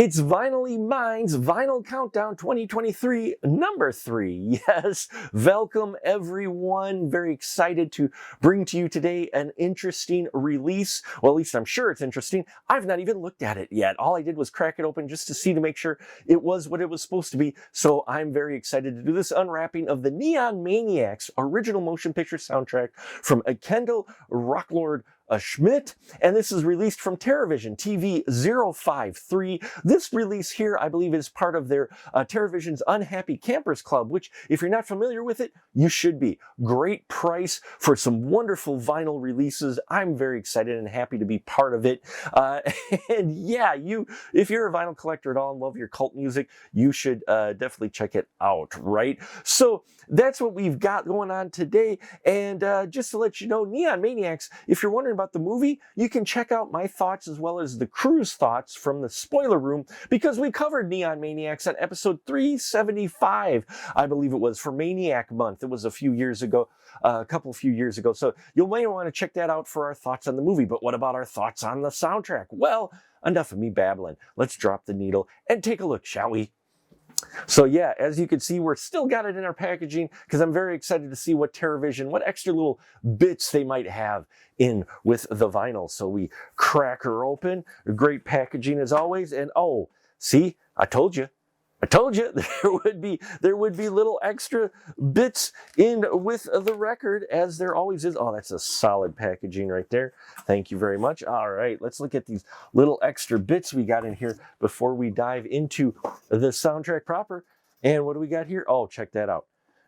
It's Vinylly Mine's Vinyl Countdown 2023, number 3. Yes, welcome everyone. Very excited to bring to you today an interesting release. Well, at least I'm sure it's interesting. I've not even looked at it yet. All I did was crack it open just to make sure it was what it was supposed to be. So I'm very excited to do this unwrapping of the Neon Maniacs original motion picture soundtrack from Kendall Rocklord Schmidt, and this is released from TerraVision TV 053. This release here, I believe, is part of their TerraVision's Unhappy Campers Club, which, if you're not familiar with it, you should be. Great price for some wonderful vinyl releases. I'm very excited and happy to be part of it. And yeah, if you're a vinyl collector at all and love your cult music, you should definitely check it out, right? So that's what we've got going on today. And just to let you know, Neon Maniacs, if you're wondering about the movie, you can check out my thoughts as well as the crew's thoughts from the spoiler room, because we covered Neon Maniacs on episode 375, I believe it was, for Maniac Month. It was a few years ago, so you may want to check that out for our thoughts on the movie. But what about our thoughts on the soundtrack? Well, enough of me babbling. Let's drop the needle and take a look, shall we? So yeah, as you can see, we're still got it in our packaging because I'm very excited to see what TerraVision, what extra little bits they might have in with the vinyl. So we crack her open. Great packaging as always. And oh, see, I told you there would be little extra bits in with the record, as there always is. Oh, that's a solid packaging right there. Thank you very much. All right, let's look at these little extra bits we got in here before we dive into the soundtrack proper. And what do we got here? Oh, check that out.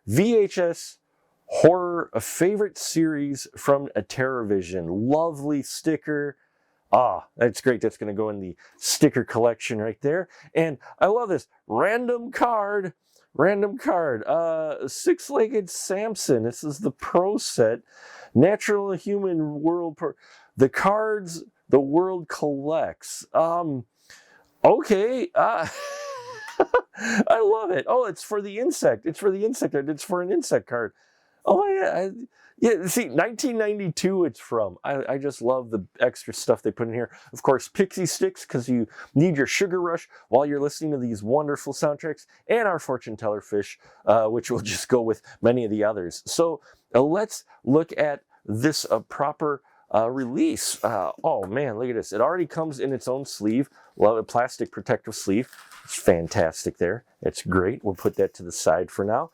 VHS horror, a favorite series from a TerraVision. Lovely sticker. Ah, that's great. That's going to go in the sticker collection right there. And I love this. Random card. Six-legged Samson. This is the Pro set. Natural Human World. The cards the world collects. Okay. I love it. Oh, it's for the insect. It's for the insect. It's for an insect card. Oh, yeah. Yeah, see, 1992 it's from. I just love the extra stuff they put in here. Of course, Pixie Sticks, because you need your sugar rush while you're listening to these wonderful soundtracks, and our fortune teller fish, which will just go with many of the others. So let's look at this proper release. Oh man, look at this. It already comes in its own sleeve. Love a plastic protective sleeve. It's fantastic there. It's great. We'll put that to the side for now.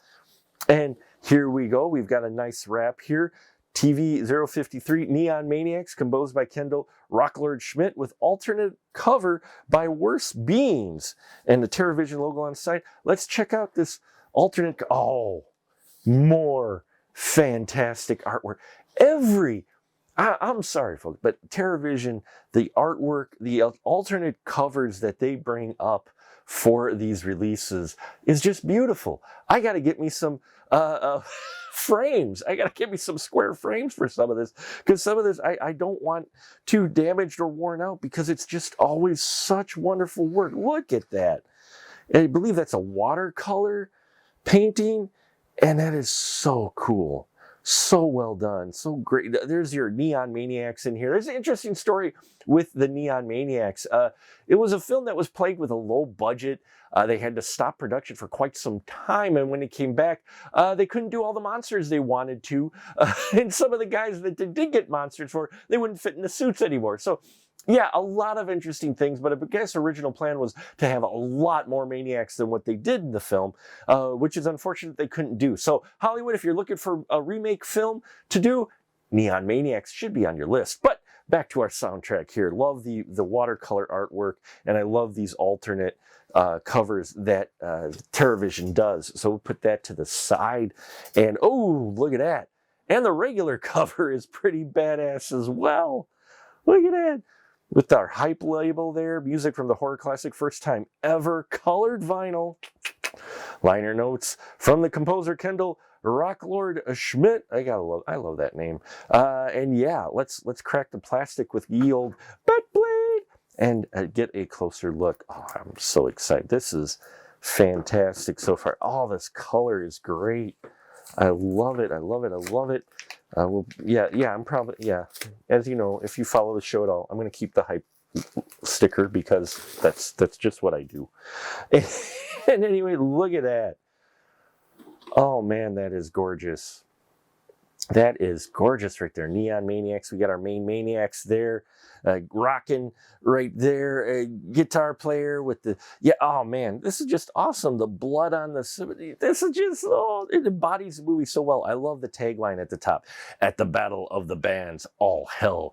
And here we go. We've got a nice wrap here. TV 053 Neon Maniacs, composed by Kendall Rocklord Schmidt, with alternate cover by Worse Beings and the TerraVision logo on the side. Let's check out this alternate. Oh, more fantastic artwork. I'm sorry, folks, but TerraVision, the artwork, the alternate covers that they bring up for these releases is just beautiful. I got to get me some frames. I got to get me some square frames for some of this, because some of this I don't want too damaged or worn out, because it's just always such wonderful work. Look at that. And I believe that's a watercolor painting, and that is so cool. So well done. So great. There's your Neon Maniacs in here. There's an interesting story with the Neon Maniacs. It was a film that was plagued with a low budget. They had to stop production for quite some time. And when it came back, they couldn't do all the monsters they wanted to. And some of the guys that they did get monsters for, they wouldn't fit in the suits anymore. So yeah, a lot of interesting things, but I guess original plan was to have a lot more Maniacs than what they did in the film, which is unfortunate they couldn't do. So Hollywood, if you're looking for a remake film to do, Neon Maniacs should be on your list. But back to our soundtrack here. Love the watercolor artwork, and I love these alternate covers that TerraVision does. So we'll put that to the side. And oh, look at that. And the regular cover is pretty badass as well. Look at that. With our hype label there, music from the horror classic First Time Ever, colored vinyl. Liner notes from the composer Kendall Rocklord Schmidt. I love that name. And yeah, let's crack the plastic with ye old bat blade and get a closer look. Oh, I'm so excited. This is fantastic so far. Oh, this color is great. I love it. I love it. I love it. I'm probably, as you know, if you follow the show at all, I'm going to keep the hype sticker because that's just what I do. And anyway, look at that. Oh man, that is gorgeous. That is gorgeous right there. Neon Maniacs. We got our main Maniacs there, rocking right there. Guitar player with the, yeah, oh man, this is just awesome. The blood on the, this is just, oh, it embodies the movie so well. I love the tagline at the top. At the Battle of the Bands, all hell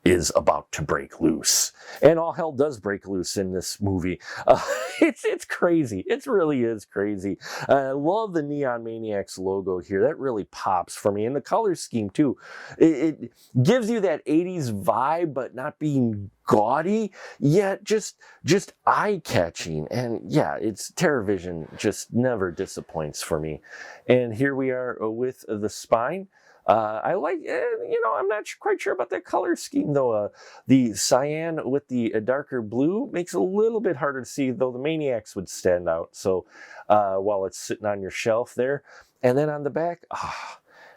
is about to break loose. And all hell does break loose in this movie. It's crazy. It really is crazy. I love the Neon Maniacs logo here. That really pops for me. And the color scheme too. It gives you that 80s vibe, but not being gaudy, yet just eye-catching. And yeah, it's TerrorVision just never disappoints for me. And here we are with the spine. I like, I'm not quite sure about that color scheme though. The cyan with the darker blue makes it a little bit harder to see, though the Maniacs would stand out. So while it's sitting on your shelf there. And then on the back,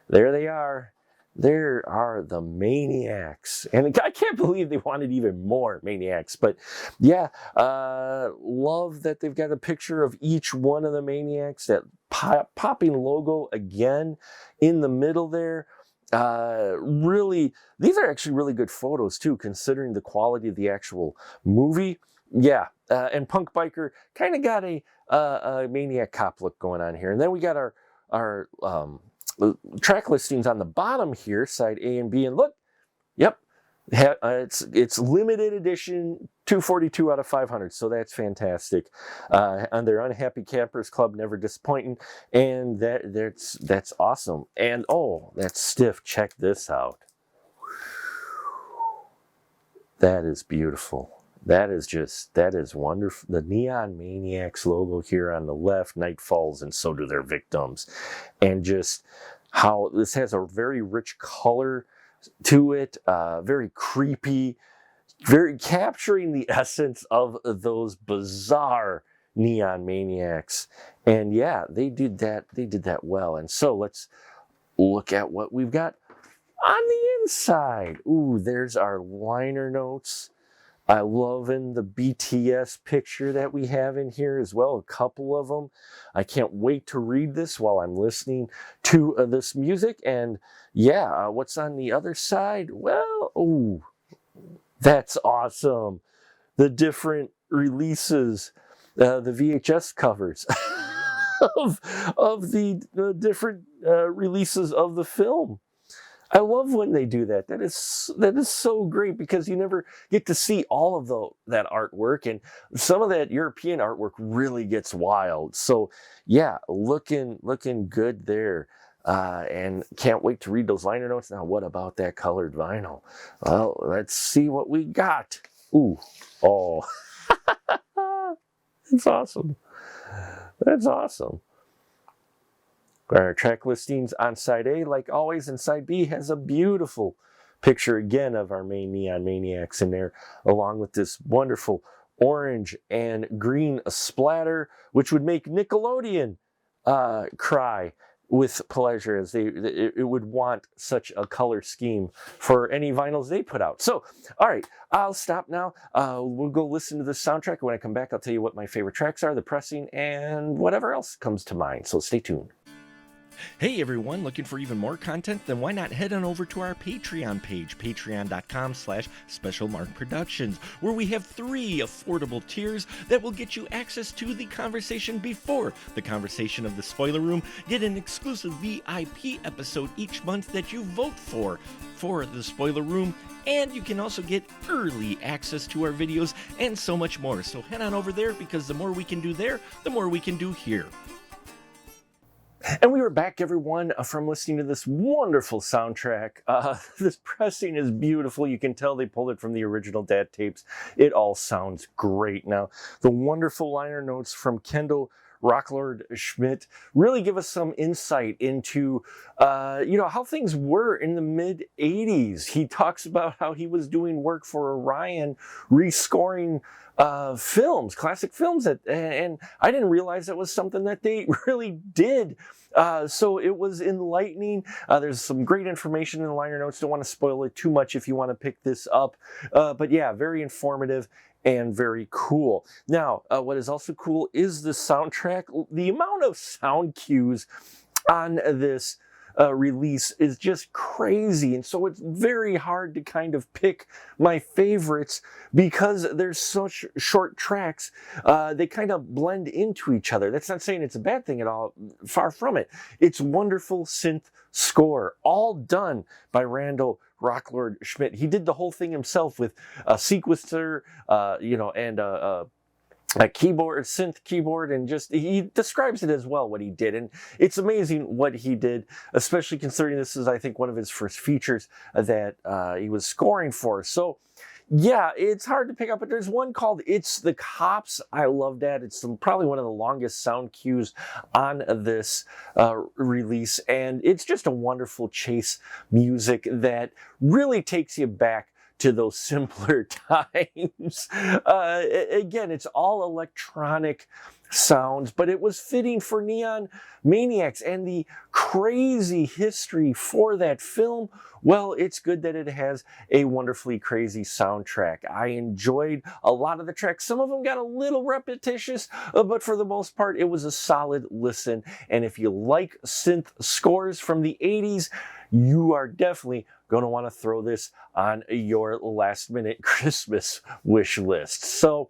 there they are. There are the Maniacs. And I can't believe they wanted even more Maniacs. But yeah, love that they've got a picture of each one of the Maniacs. That popping logo again in the middle there. Really, these are actually really good photos too, considering the quality of the actual movie. Yeah, and Punk Biker kind of got a Maniac Cop look going on here. And then we got our track listings on the bottom here, side A and B, and look, yep, it's limited edition 242 out of 500, so that's fantastic. On their Unhappy Campers Club, never disappointing, and that's awesome. And oh, that's stiff. Check this out. That is beautiful. That is wonderful. The Neon Maniacs logo here on the left, night falls and so do their victims. And just how this has a very rich color to it, very creepy, very capturing the essence of those bizarre Neon Maniacs. And yeah, they did that well. And so let's look at what we've got on the inside. Ooh, there's our liner notes. I love the BTS picture that we have in here as well, a couple of them. I can't wait to read this while I'm listening to this music. And yeah, what's on the other side? Well, ooh, that's awesome. The different releases, the VHS covers of the different releases of the film. I love when they do that. That is so great because you never get to see all of that artwork, and some of that European artwork really gets wild. So yeah, looking good there. And can't wait to read those liner notes. Now, what about that colored vinyl? Well, let's see what we got. Ooh, oh, that's awesome. That's awesome. Our track listings on side A, like always, and side B has a beautiful picture again of our main Neon Maniacs in there, along with this wonderful orange and green splatter, which would make Nickelodeon cry with pleasure, as it would want such a color scheme for any vinyls they put out. So, all right, I'll stop now. We'll go listen to the soundtrack. When I come back, I'll tell you what my favorite tracks are, the pressing, and whatever else comes to mind. So stay tuned. Hey everyone, looking for even more content? Then why not head on over to our Patreon page, patreon.com/specialmarkproductions, where we have 3 affordable tiers that will get you access to the conversation before the conversation of the spoiler room, get an exclusive VIP episode each month that you vote for the spoiler room, and you can also get early access to our videos and so much more. So head on over there, because the more we can do there, the more we can do here. And we were back, everyone, from listening to this wonderful soundtrack. This pressing is beautiful. You can tell they pulled it from the original Dad tapes. It all sounds great. Now, the wonderful liner notes from Kendall Rocklord Schmidt really give us some insight into, how things were in the mid-'80s. He talks about how he was doing work for Orion, rescoring films, classic films, and I didn't realize that was something that they really did. So it was enlightening. There's some great information in the liner notes. Don't want to spoil it too much if you want to pick this up. But yeah, very informative and very cool. Now, what is also cool is the soundtrack. The amount of sound cues on this release is just crazy, and so it's very hard to kind of pick my favorites because there's such short tracks. They kind of blend into each other. That's not saying it's a bad thing at all, far from it. It's wonderful synth score, all done by Randall Rocklord Schmidt. He did the whole thing himself with a sequencer, and a keyboard, synth keyboard, and just, he describes it as well, what he did. And it's amazing what he did, especially considering this is, I think, one of his first features that he was scoring for. So yeah, it's hard to pick up, but there's one called It's the Cops. I love that. It's probably one of the longest sound cues on this release. And it's just a wonderful chase music that really takes you back to those simpler times. Again, it's all electronic sounds, but it was fitting for Neon Maniacs and the crazy history for that film. Well, it's good that it has a wonderfully crazy soundtrack. I enjoyed a lot of the tracks. Some of them got a little repetitious, but for the most part, it was a solid listen. And if you like synth scores from the 80s, you are definitely going to want to throw this on your last minute Christmas wish list. So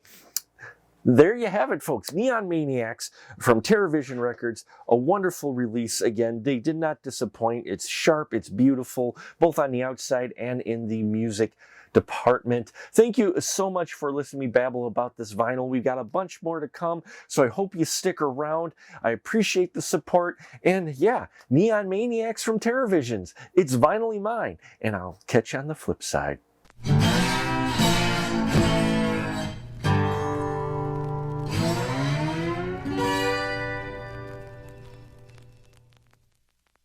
there you have it, folks. Neon Maniacs from TerraVision Records, a wonderful release. Again, they did not disappoint. It's sharp, it's beautiful, both on the outside and in the music department. Thank you so much for listening to me babble about this vinyl. We've got a bunch more to come, so I hope you stick around. I appreciate the support, and yeah, Neon Maniacs from TerraVisions. It's vinylly mine, and I'll catch you on the flip side.